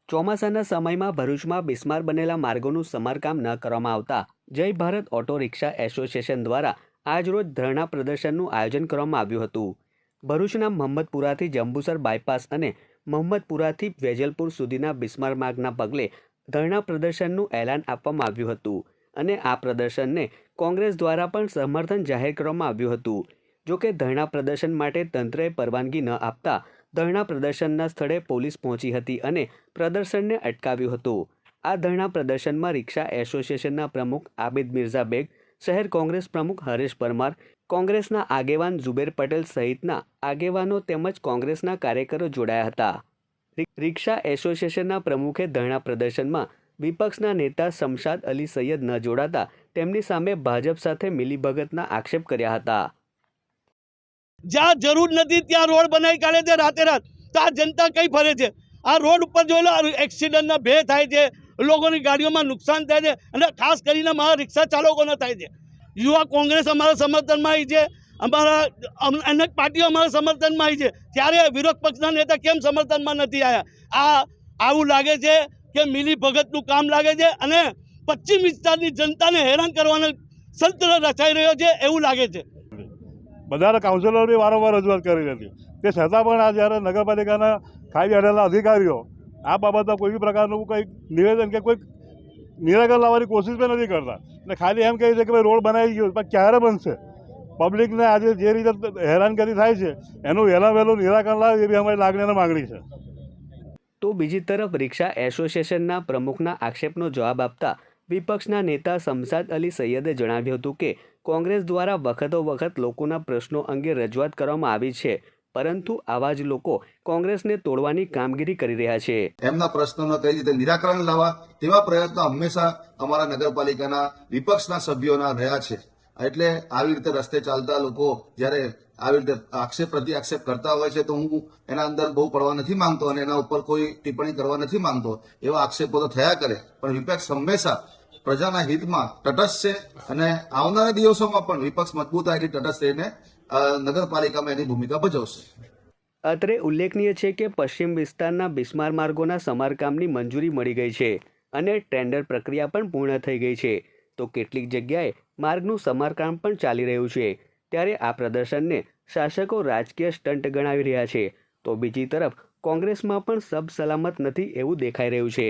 ચોમાસાના સમયમાં ભરૂચમાં બિસ્માર બનેલા માર્ગોનું સમારકામ ન કરવામાં આવતા જય ભારત ઓટો રિક્ષા એસોસિએશન દ્વારા આજરોજ ધરણા પ્રદર્શનનું આયોજન કરવામાં આવ્યું હતું. ભરૂચના મહમ્મદપુરાથી જંબુસર બાયપાસ અને મહમ્મદપુરાથી વેજલપુર સુધીના બિસ્માર માર્ગના પગલે ધરણા પ્રદર્શનનું એલાન આપવામાં આવ્યું હતું અને આ પ્રદર્શનને કોંગ્રેસ દ્વારા પણ સમર્થન જાહેર કરવામાં આવ્યું હતું. જોકે ધરણા પ્રદર્શન માટે તંત્રએ પરવાનગી ન આપતા ધરણા પ્રદર્શનના સ્થળે પોલીસ પહોંચી હતી અને પ્રદર્શનને અટકાવ્યું હતું. આ ધરણા પ્રદર્શનમાં રિક્ષા એસોસિએશનના પ્રમુખ આબિદ મિર્ઝા બેગ, શહેર કોંગ્રેસ પ્રમુખ હરેશ પરમાર, કોંગ્રેસના આગેવાન ઝુબેર પટેલ સહિતના આગેવાનો તેમજ કોંગ્રેસના કાર્યકરો જોડાયા હતા. રિક્ષા એસોસિએશનના પ્રમુખે ધરણા પ્રદર્શનમાં વિપક્ષના નેતા શમશાદ અલી સૈયદ ન જોડાતા તેમની સામે ભાજપ સાથે મિલીભગતના આક્ષેપ કર્યા હતા. જ્યાં જરૂર નથી ત્યાં રોડ બનાવી કાઢે છે રાતે રાત. તો આ જનતા કઈ ફરે છે? આ રોડ ઉપર જોઈ લો, એક્સિડન્ટના ભે થાય છે, લોકોની ગાડીઓમાં નુકસાન થાય છે અને ખાસ કરીને મારા રિક્ષા ચાલકોને થાય છે. યુવા કોંગ્રેસ અમારા સમર્થનમાં આવી છે, અમારા અનેક પાર્ટીઓ અમારા સમર્થનમાં આવી છે, ત્યારે વિરોધ પક્ષના નેતા કેમ સમર્થનમાં નથી આવ્યા? આવું લાગે છે કે મિલી ભગતનું કામ લાગે છે અને પશ્ચિમ વિસ્તારની જનતાને હેરાન કરવાનો સંતર રચાઈ રહ્યો છે એવું લાગે છે. બધા કાઉન્સિલરો બી વારંવાર રજૂઆત કરી હતી, તે છતાં પણ આ જ્યારે નગરપાલિકાના ખાઈ બેઠેલા અધિકારીઓ આ બાબતમાં કોઈ બી પ્રકારનું કંઈક નિવેદન કે કોઈ નિરાકરણ લાવવાની કોશિશ પણ નથી કરતા અને ખાલી એમ કહે છે કે ભાઈ રોડ બનાવી ગયો, પણ ક્યારે બનશે? પબ્લિકને આજે જે રીતે હેરાનગતિ થાય છે એનું વહેલું નિરાકરણ લાવે એવી અમારી લાગણી અને માગણી છે. તો બીજી તરફ રિક્ષા એસોસિએશનના પ્રમુખના આક્ષેપનો જવાબ આપતા વિપક્ષના નેતા શમશાદ અલી સૈયદે જણાવ્યું હતું કે કોંગ્રેસ દ્વારા વખતો વખત લોકોના પ્રશ્નો અંગે રજૂઆત કરવામાં આવી છે, પરંતુ આવા જ લોકો કોંગ્રેસને તોડવાની કામગીરી કરી રહ્યા છે. એમના પ્રશ્નોનો કઈ રીતે નિરાકરણ લાવવા તેવા પ્રયત્નો હંમેશા અમારા નગરપાલિકાના વિપક્ષના સભ્યોના રહ્યા છે. એટલે આવી રીતે રસ્તે ચાલતા લોકો જ્યારે આવી રીતે આક્ષેપ પ્રતિ આક્ષેપ કરતા હોય છે તો હું એના અંદર બહુ પડવા નથી માંગતો અને એના ઉપર કોઈ ટિપ્પણી કરવા નથી માંગતો. એવા આક્ષેપો તો થયા કરે, પણ વિપક્ષ હંમેશા પ્રજાના હિતમાં તટસ્થ છે અને આવનારા દિવસોમાં પણ વિપક્ષ મજબૂતાઈથી તટસ્થ રહીને નગરપાલિકામાં એની ભૂમિકા ભજવશે. અત્રે ઉલ્લેખનીય છે કે પશ્ચિમ વિસ્તારના બિસ્માર માર્ગોના સમારકામની મંજૂરી મળી ગઈ છે અને ટેન્ડર પ્રક્રિયા પણ પૂર્ણ થઈ ગઈ છે. તો કેટલીક જગ્યાએ માર્ગનું સમારકામ પણ ચાલી રહ્યું છે. ત્યારે આ પ્રદર્શનને શાસકો રાજકીય સ્ટન્ટ ગણાવી રહ્યા છે, તો બીજી તરફ કોંગ્રેસમાં પણ સબ સલામત નથી એવું દેખાઈ રહ્યું છે.